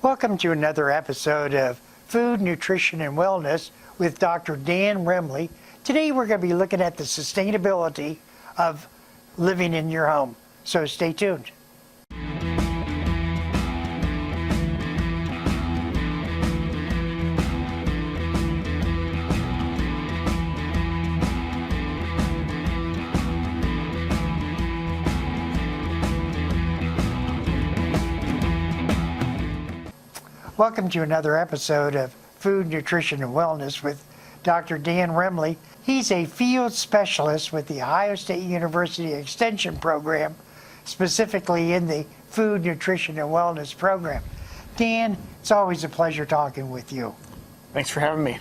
Welcome to another episode of Food, Nutrition, and Wellness with Dr. Dan Remley. Today we're going to be looking at the sustainability of living in your home. So stay tuned. Welcome to another episode of Food, Nutrition, and Wellness with Dr. Dan Remley. He's a field specialist with the Ohio State University Extension Program, specifically in the Food, Nutrition, and Wellness program. Dan, it's always a pleasure talking with you. Thanks for having me.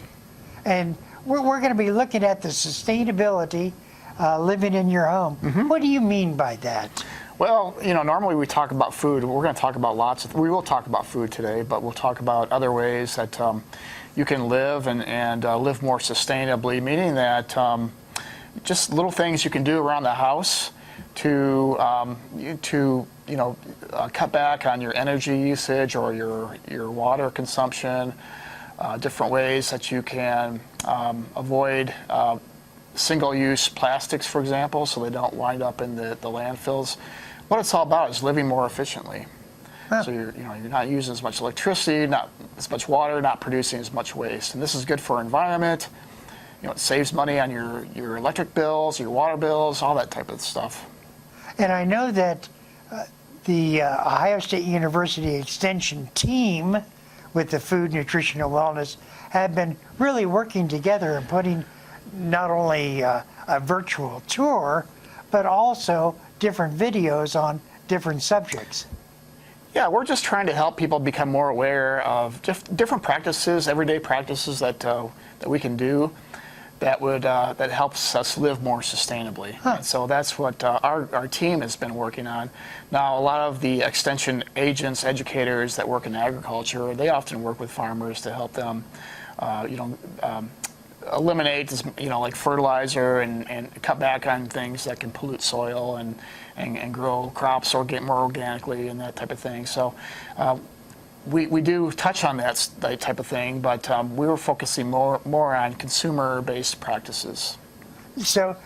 And we're going to be looking at the sustainability living in your home. What do you mean by that? Well, normally we talk about food. We're going to talk about we will talk about food today, but we'll talk about other ways that you can live and live more sustainably, meaning that just little things you can do around the house to cut back on your energy usage or your water consumption, different ways that you can avoid single-use plastics, for example, so they don't wind up in the landfills. What it's all about is living more efficiently. Huh. So you're not using as much electricity, not as much water, not producing as much waste. And this is good for our environment. It saves money on your electric bills, your water bills, all that type of stuff. And I know that the Ohio State University Extension team with the Food, Nutrition, and Wellness have been really working together and putting not only a virtual tour, but also different videos on different subjects. Yeah, we're just trying to help people become more aware of different practices, everyday practices that we can do that helps us live more sustainably. Huh. And so that's what our team has been working on. Now, a lot of the extension agents, educators that work in agriculture, they often work with farmers to help them, eliminate, like fertilizer and cut back on things that can pollute soil and grow crops or get more organically and that type of thing. So we do touch on that type of thing, but we were focusing more on consumer-based practices. So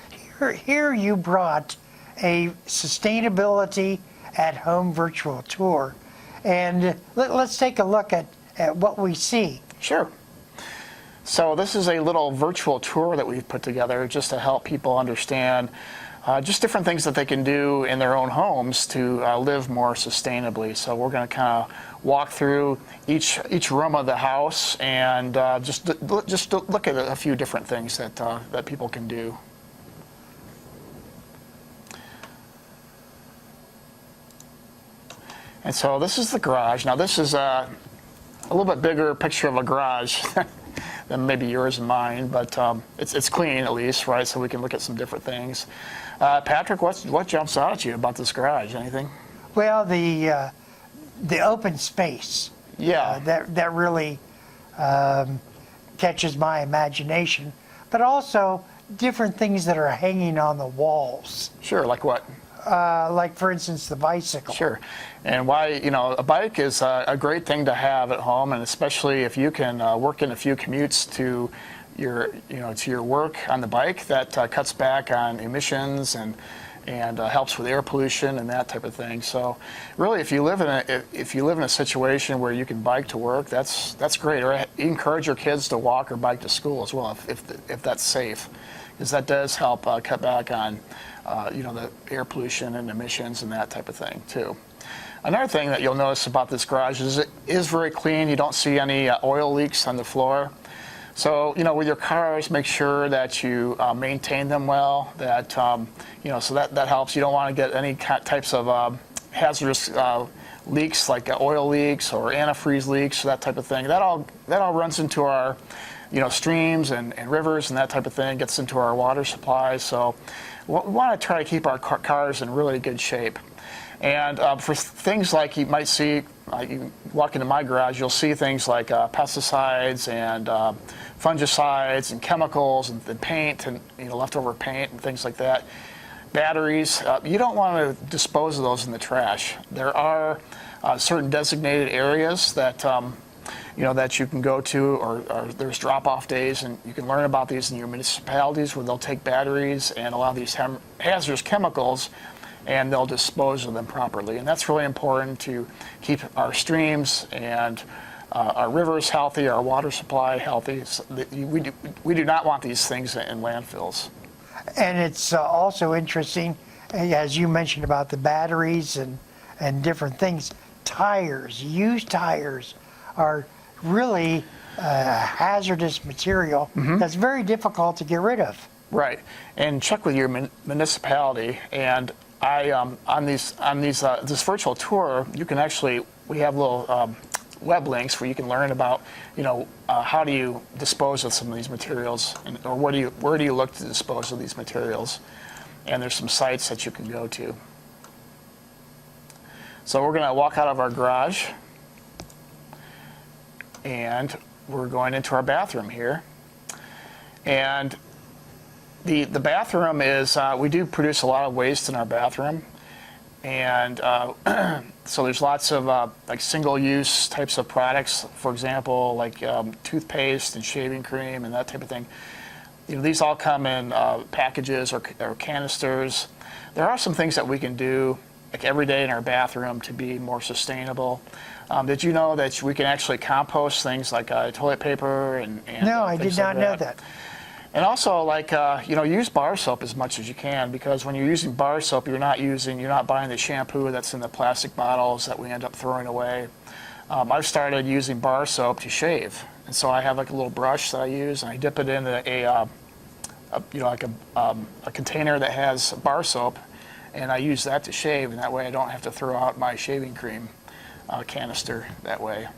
here you brought a sustainability at home virtual tour, and let's take a look at what we see. Sure. So this is a little virtual tour that we've put together just to help people understand just different things that they can do in their own homes to live more sustainably. So we're going to kind of walk through each room of the house and just look at a few different things that people can do. And so this is the garage. Now this is a little bit bigger picture of a garage than maybe yours and mine, but it's clean at least, right? So we can look at some different things. Patrick, what jumps out at you about this garage? Anything? Well, the open space. Yeah. That really catches my imagination, but also different things that are hanging on the walls. Sure, like what? Like, for instance, the bicycle. Sure. And why, a bike is a great thing to have at home, and especially if you can work in a few commutes to your work on the bike, that cuts back on emissions and helps with air pollution and that type of thing. So really, if you live in a situation where you can bike to work, that's great. Or encourage your kids to walk or bike to school as well, if that's safe, because that does help cut back on the air pollution and emissions and that type of thing too. Another thing that you'll notice about this garage is it is very clean. You don't see any oil leaks on the floor. So, with your cars, make sure that you maintain them well. That so that helps. You don't want to get any types of hazardous leaks like oil leaks or antifreeze leaks, that type of thing. That all runs into our streams and rivers and that type of thing. Gets into our water supplies. So we want to try to keep our cars in really good shape. And for things like you might see, you walk into my garage, you'll see things like pesticides and fungicides and chemicals and paint and leftover paint and things like that. Batteries, you don't want to dispose of those in the trash. There are certain designated areas that that you can go to, or there's drop-off days, and you can learn about these in your municipalities where they'll take batteries and a lot of these hazardous chemicals, and they'll dispose of them properly. And that's really important to keep our streams and our rivers healthy, our water supply healthy. So we do not want these things in landfills. And it's also interesting, as you mentioned about the batteries and different things, tires, used tires are really hazardous material that's very difficult to get rid of. Right, and check with your municipality. And this virtual tour, you can we have little web links where you can learn about how do you dispose of some of these materials, or where do you look to dispose of these materials, and there's some sites that you can go to. So we're going to walk out of our garage, and we're going into our bathroom here. And the bathroom is, we do produce a lot of waste in our bathroom. And so there's lots of like single-use types of products, for example, like toothpaste and shaving cream and that type of thing. These all come in packages or canisters. There are some things that we can do like every day in our bathroom to be more sustainable. Did you know that we can actually compost things like toilet paper and No, I did not know that. And also, like, use bar soap as much as you can, because when you're using bar soap, you're not buying the shampoo that's in the plastic bottles that we end up throwing away. I've started using bar soap to shave, and so I have like a little brush that I use, and I dip it into a container that has bar soap, and I use that to shave, and that way I don't have to throw out my shaving cream canister that way.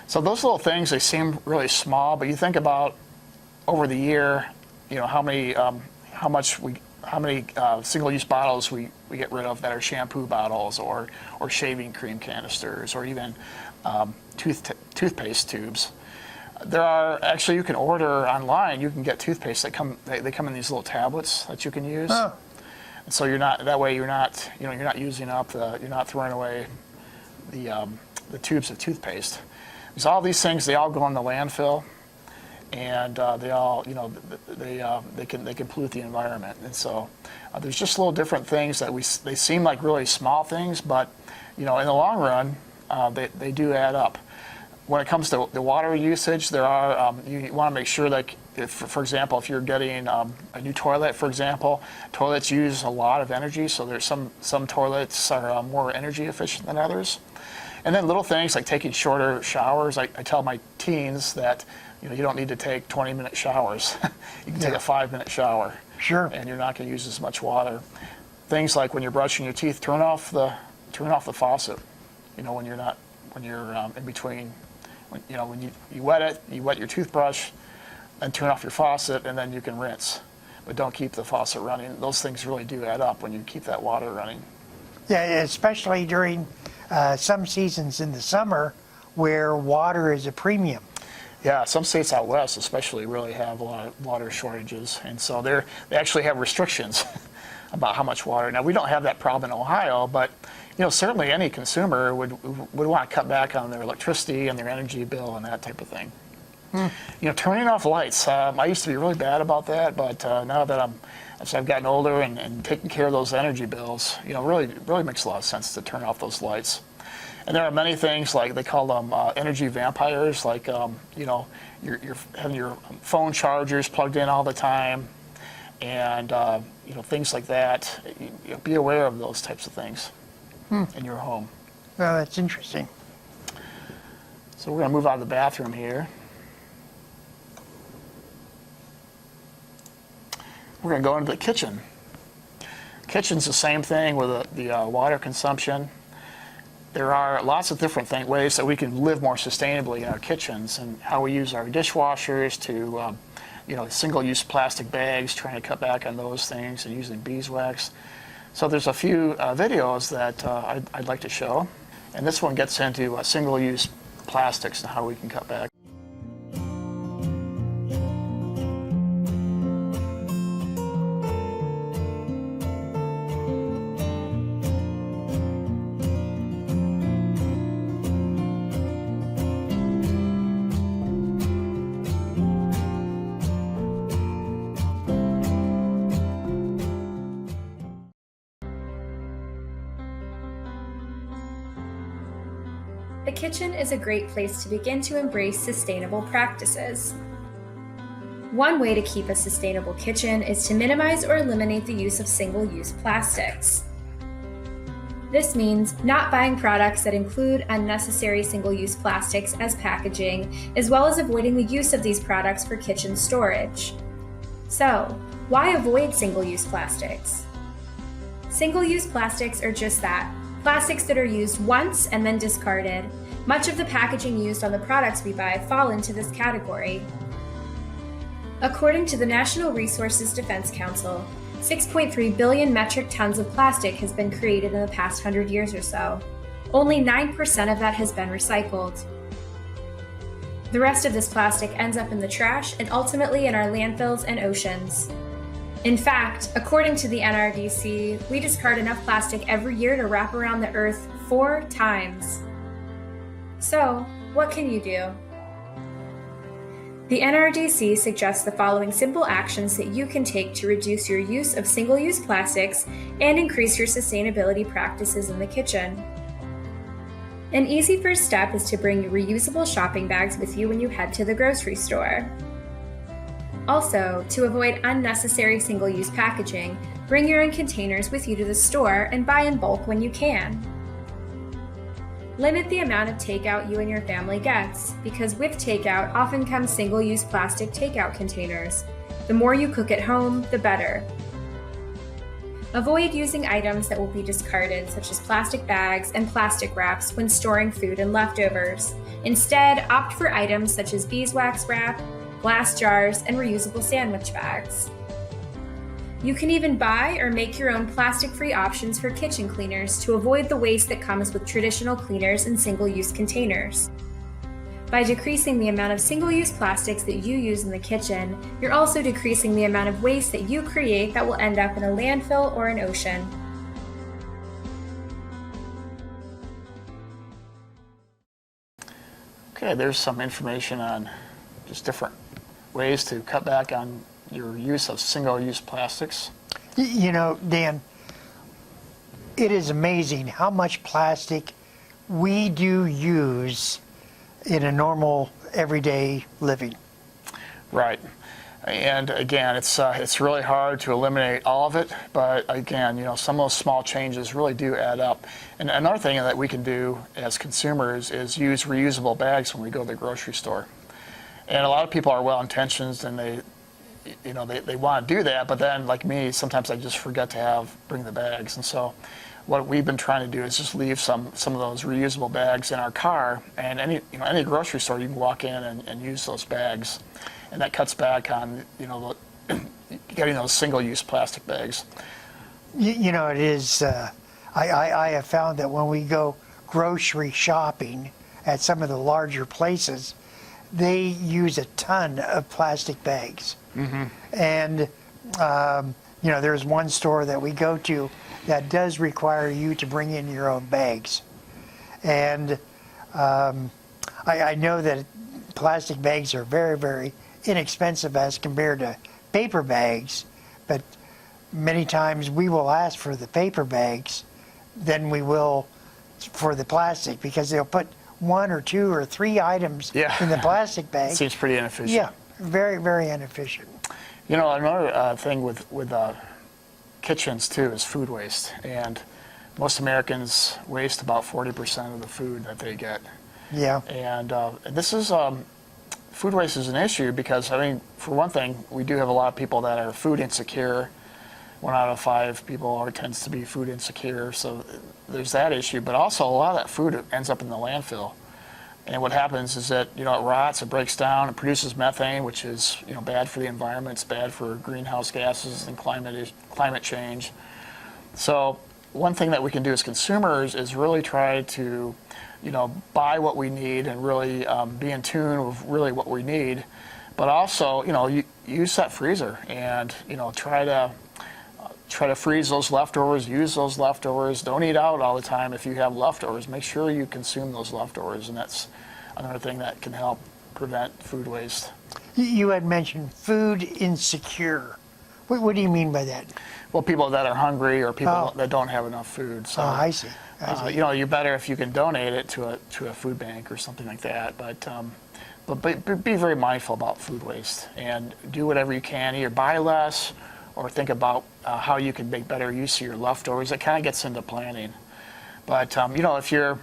So those little things, they seem really small, but you think about over the year, how many single-use bottles we get rid of that are shampoo bottles or shaving cream canisters or even toothpaste tubes. There are actually, you can order online. You can get toothpaste that come in these little tablets that you can use. Oh. And so you're not using up you're not throwing away the tubes of toothpaste. Because all these things, they all go in the landfill. And they all, they can pollute the environment. And so there's just little different things that they seem like really small things, but in the long run, they do add up. When it comes to the water usage, there are you want to make sure that, for example, if you're getting a new toilet, for example, toilets use a lot of energy. So there's some toilets are more energy efficient than others. And then little things like taking shorter showers. I tell my teens that you don't need to take 20-minute showers. You can take a 5-minute shower. Sure. And you're not going to use as much water. Things like when you're brushing your teeth, turn off the faucet. When you're in between. When you wet it, you wet your toothbrush, and turn off your faucet, and then you can rinse. But don't keep the faucet running. Those things really do add up when you keep that water running. Yeah, especially during some seasons in the summer where water is a premium. Yeah, some states out west especially really have a lot of water shortages, and so they actually have restrictions about how much water. Now, we don't have that problem in Ohio, but certainly any consumer would want to cut back on their electricity and their energy bill and that type of thing. Turning off lights. I used to be really bad about that, but now that as I've gotten older and taking care of those energy bills, really makes a lot of sense to turn off those lights. And there are many things, like they call them energy vampires, like you're having your phone chargers plugged in all the time, and things like that. Be aware of those types of things in your home. Well, that's interesting. So we're going to move out of the bathroom here. We're going to go into the kitchen. Kitchen's the same thing with the water consumption. There are lots of different ways that we can live more sustainably in our kitchens, and how we use our dishwashers to, single-use plastic bags, trying to cut back on those things, and using beeswax. So there's a few videos that I'd like to show, and this one gets into single-use plastics and how we can cut back. kitchen is a great place to begin to embrace sustainable practices. One way to keep a sustainable kitchen is to minimize or eliminate the use of single-use plastics. This means not buying products that include unnecessary single-use plastics as packaging, as well as avoiding the use of these products for kitchen storage. So, why avoid single-use plastics? Single-use plastics are just that, plastics that are used once and then discarded. Much of the packaging used on the products we buy fall into this category. According to the National Resources Defense Council, 6.3 billion metric tons of plastic has been created in the past 100 years or so. Only 9% of that has been recycled. The rest of this plastic ends up in the trash and ultimately in our landfills and oceans. In fact, according to the NRDC, we discard enough plastic every year to wrap around the Earth 4 times. So, what can you do? The NRDC suggests the following simple actions that you can take to reduce your use of single-use plastics and increase your sustainability practices in the kitchen. An easy first step is to bring your reusable shopping bags with you when you head to the grocery store. Also, to avoid unnecessary single-use packaging, bring your own containers with you to the store and buy in bulk when you can. Limit the amount of takeout you and your family gets, because with takeout often comes single-use plastic takeout containers. The more you cook at home, the better. Avoid using items that will be discarded, such as plastic bags and plastic wraps when storing food and leftovers. Instead, opt for items such as beeswax wrap, glass jars, and reusable sandwich bags. You can even buy or make your own plastic-free options for kitchen cleaners to avoid the waste that comes with traditional cleaners and single-use containers. By decreasing the amount of single-use plastics that you use in the kitchen, you're also decreasing the amount of waste that you create that will end up in a landfill or an ocean. Okay, there's some information on just different ways to cut back on your use of single-use plastics. You know, Dan, it is amazing how much plastic we do use in a normal, everyday living. Right. And again, it's really hard to eliminate all of it, but again, some of those small changes really do add up. And another thing that we can do as consumers is use reusable bags when we go to the grocery store. And a lot of people are well-intentioned and they want to do that, but then, like me, sometimes I just forget to bring the bags. And so what we've been trying to do is just leave some of those reusable bags in our car, and any grocery store you can walk in and use those bags, and that cuts back on getting those single-use plastic bags. It is. I have found that when we go grocery shopping at some of the larger places, they use a ton of plastic bags. Mm-hmm. And there's one store that we go to that does require you to bring in your own bags. And I know that plastic bags are very, very inexpensive as compared to paper bags, but many times we will ask for the paper bags than we will for the plastic, because they'll put 1 or 2 or 3 items in the plastic bag. Seems pretty inefficient. Yeah, very, very inefficient. Another thing with kitchens too is food waste, and most Americans waste about 40% of the food that they get. Yeah. And this is food waste is an issue because, for one thing, we do have a lot of people that are food insecure. 1 out of 5 people tends to be food insecure, so there's that issue. But also, a lot of that food ends up in the landfill. And what happens is that, it rots, it breaks down, it produces methane, which is, bad for the environment, it's bad for greenhouse gases and climate change. So one thing that we can do as consumers is really try to, buy what we need and really be in tune with really what we need. But also, use that freezer and, try to freeze those leftovers, use those leftovers. Don't eat out all the time. If you have leftovers, make sure you consume those leftovers, and that's another thing that can help prevent food waste. You had mentioned food insecure. What do you mean by that? Well, people that are hungry or people that don't have enough food. So, I see. You're better if you can donate it to a food bank or something like that. But be very mindful about food waste and do whatever you can. Either buy less or think about how you can make better use of your leftovers. It kind of gets into planning. But if you're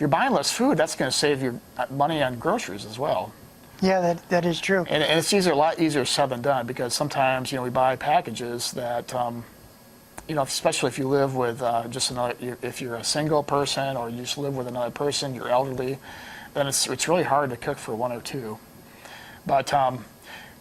buying less food, that's going to save you money on groceries as well. Yeah, that is true. And it's a lot easier said than done, because sometimes we buy packages that especially if you live with if you're a single person or you just live with another person, you're elderly, then it's really hard to cook for one or two. But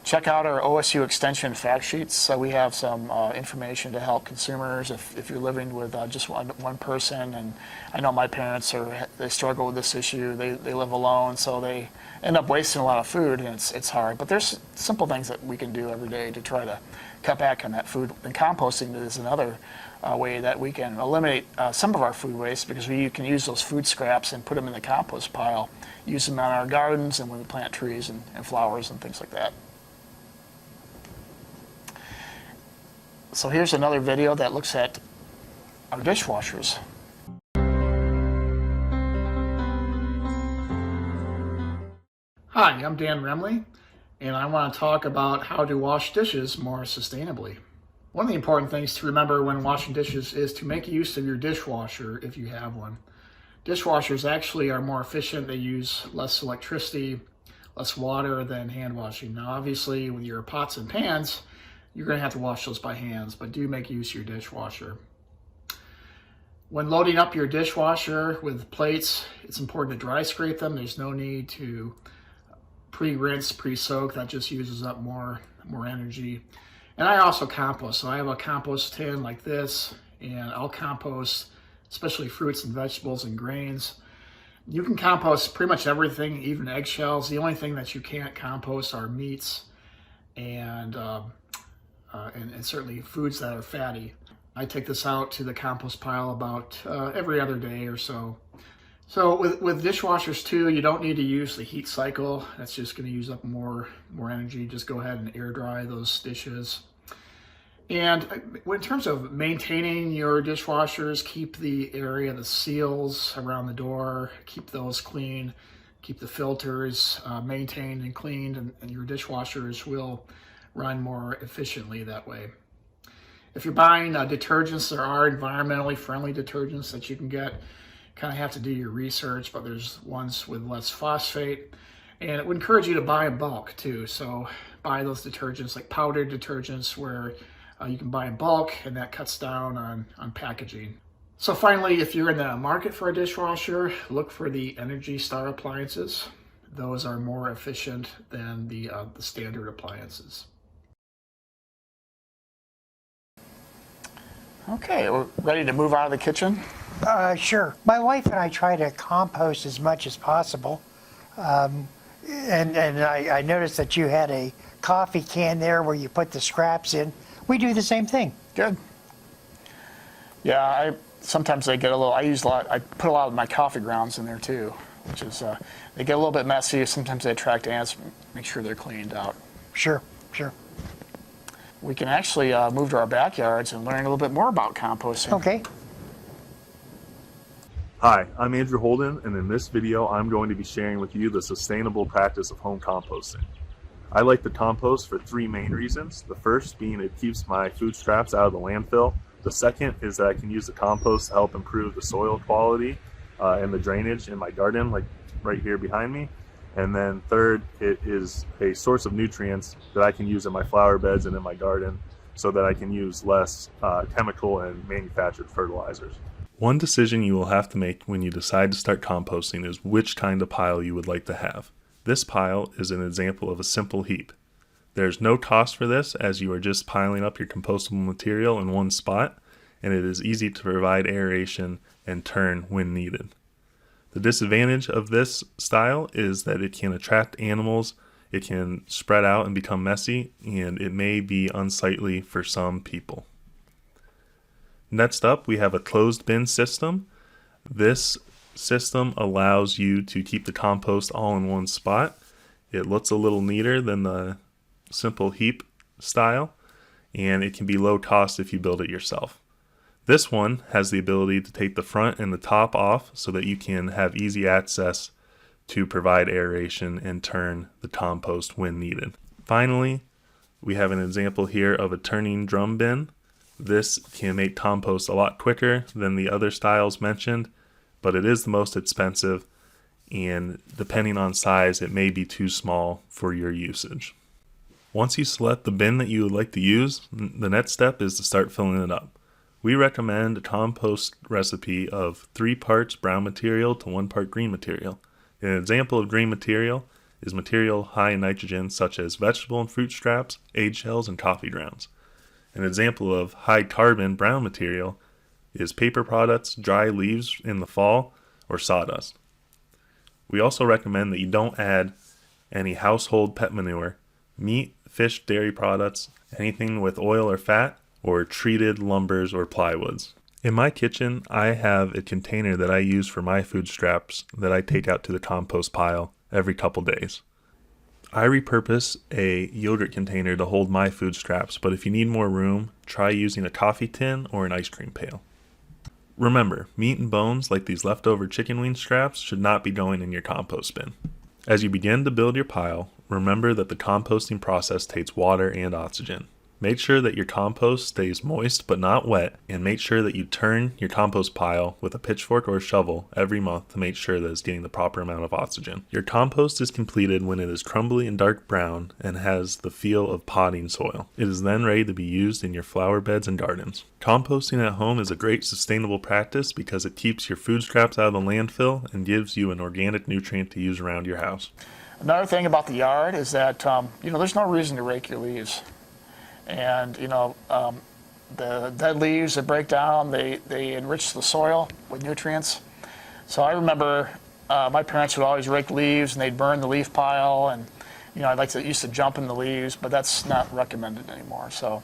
check out our OSU Extension fact sheets. So we have some information to help consumers if you're living with just one person. And I know my parents they struggle with this issue. They live alone, so they end up wasting a lot of food, and it's hard. But there's simple things that we can do every day to try to cut back on that food. And composting is another way that we can eliminate some of our food waste, because we can use those food scraps and put them in the compost pile, use them on our gardens and when we plant trees and flowers and things like that. So here's another video that looks at our dishwashers. Hi, I'm Dan Remley, and I want to talk about how to wash dishes more sustainably. One of the important things to remember when washing dishes is to make use of your dishwasher if you have one. Dishwashers actually are more efficient. They use less electricity, less water than hand washing. Now obviously with your pots and pans, you're going to have to wash those by hands, but do make use of your dishwasher. When loading up your dishwasher with plates, it's important to dry scrape them. There's no need to pre-rinse, pre-soak. That just uses up more energy. And I also compost. So I have a compost tin like this, and I'll compost especially fruits and vegetables and grains. You can compost pretty much everything, even eggshells. The only thing that you can't compost are meats and certainly foods that are fatty. I take this out to the compost pile about every other day or so. So with dishwashers too, you don't need to use the heat cycle. That's just going to use up more energy. Just go ahead and air dry those dishes. And in terms of maintaining your dishwashers, keep the area, the seals around the door, keep those clean, keep the filters maintained and cleaned, and your dishwashers will run more efficiently that way. If you're buying detergents, there are environmentally friendly detergents that you can get. Kind of have to do your research, but there's ones with less phosphate. And it would encourage you to buy in bulk too. So buy those detergents, like powdered detergents, where you can buy in bulk, and that cuts down on packaging. So finally, if you're in the market for a dishwasher, look for the Energy Star appliances. Those are more efficient than the standard appliances. Okay, we're ready to move out of the kitchen. Sure. My wife and I try to compost as much as possible. And I noticed that you had a coffee can there where you put the scraps in. We do the same thing. Good. Yeah, sometimes they get a little, I put a lot of my coffee grounds in there too, which is, they get a little bit messy. Sometimes they attract ants. Make sure they're cleaned out. Sure. We can actually move to our backyards and learn a little bit more about composting. Okay. Hi, I'm Andrew Holden, and in this video I'm going to be sharing with you the sustainable practice of home composting. I like to compost for three main reasons. The first being it keeps my food scraps out of the landfill. The second is that I can use the compost to help improve the soil quality and the drainage in my garden, like right here behind me. And then third, it is a source of nutrients that I can use in my flower beds and in my garden so that I can use less chemical and manufactured fertilizers. One decision you will have to make when you decide to start composting is which kind of pile you would like to have. This pile is an example of a simple heap. There's no cost for this, as you are just piling up your compostable material in one spot, and it is easy to provide aeration and turn when needed. The disadvantage of this style is that it can attract animals, it can spread out and become messy, and it may be unsightly for some people. Next up, we have a closed bin system. This system allows you to keep the compost all in one spot. It looks a little neater than the simple heap style, and it can be low cost if you build it yourself. This one has the ability to take the front and the top off so that you can have easy access to provide aeration and turn the compost when needed. Finally, we have an example here of a turning drum bin. This can make compost a lot quicker than the other styles mentioned, but it is the most expensive, and depending on size, it may be too small for your usage. Once you select the bin that you would like to use, the next step is to start filling it up. We recommend a compost recipe of 3 parts brown material to 1 part green material. An example of green material is material high in nitrogen such as vegetable and fruit scraps, eggshells, and coffee grounds. An example of high carbon brown material is paper products, dry leaves in the fall, or sawdust. We also recommend that you don't add any household pet manure, meat, fish, dairy products, anything with oil or fat, or treated lumbers or plywoods. In my kitchen, I have a container that I use for my food scraps that I take out to the compost pile every couple days. I repurpose a yogurt container to hold my food scraps, but if you need more room, try using a coffee tin or an ice cream pail. Remember, meat and bones like these leftover chicken wing scraps should not be going in your compost bin. As you begin to build your pile, remember that the composting process takes water and oxygen. Make sure that your compost stays moist but not wet, and make sure that you turn your compost pile with a pitchfork or a shovel every month to make sure that it's getting the proper amount of oxygen. Your compost is completed when it is crumbly and dark brown and has the feel of potting soil. It is then ready to be used in your flower beds and gardens. Composting at home is a great sustainable practice because it keeps your food scraps out of the landfill and gives you an organic nutrient to use around your house. Another thing about the yard is that, there's no reason to rake your leaves. And, the dead leaves that break down, they enrich the soil with nutrients. So I remember my parents would always rake leaves and they'd burn the leaf pile, and, I used to jump in the leaves, but that's not recommended anymore, So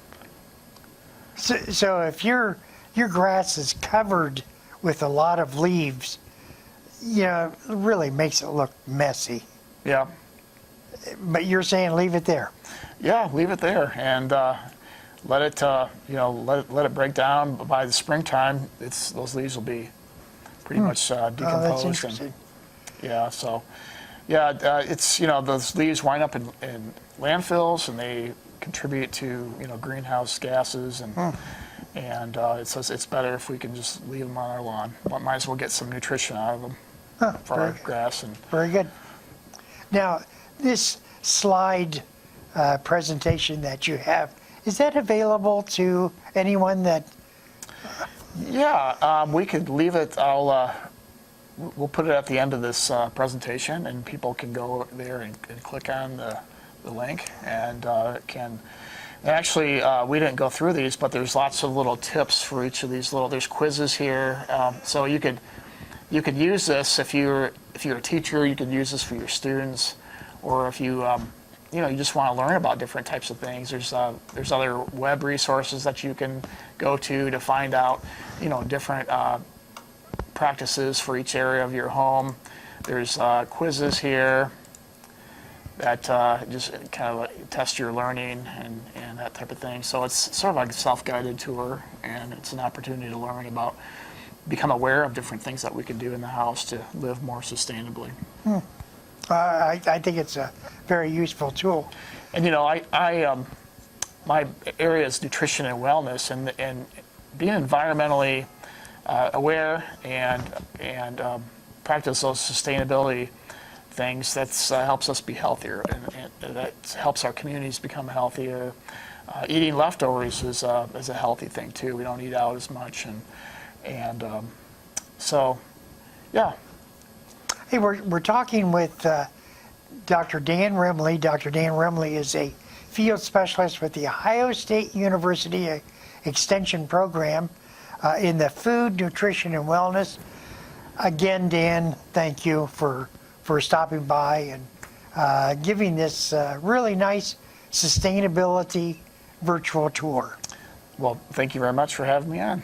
if your grass is covered with a lot of leaves, it really makes it look messy. Yeah. But you're saying leave it there. Yeah, leave it there and let it break down. By the springtime, those leaves will be pretty much decomposed. Oh, that's interesting. It's those leaves wind up in landfills and they contribute to greenhouse gases and it's better if we can just leave them on our lawn. Might as well get some nutrition out of them for our grass. Very good. Now, this slide presentation that you have, is that available to anyone that? Yeah, we could leave it. We'll put it at the end of this presentation, and people can go there and click on the link and can. And actually, we didn't go through these, but there's lots of little tips for each of these there's quizzes here, so you could use this if you're a teacher. You could use this for your students. Or if you you just want to learn about different types of things, there's other web resources that you can go to find out different practices for each area of your home. There's quizzes here that just kind of test your learning and that type of thing. So it's sort of like a self-guided tour, and it's an opportunity to learn about, become aware of different things that we can do in the house to live more sustainably. I think it's a very useful tool. And my area is nutrition and wellness, and being environmentally aware and practice those sustainability things that helps us be healthier, and that helps our communities become healthier. Eating leftovers is a healthy thing too. We don't eat out as much, so yeah. Hey, we're talking with Dr. Dan Remley. Dr. Dan Remley is a field specialist with the Ohio State University Extension Program in the Food, Nutrition, and Wellness. Again, Dan, thank you for stopping by and giving this really nice sustainability virtual tour. Well, thank you very much for having me on.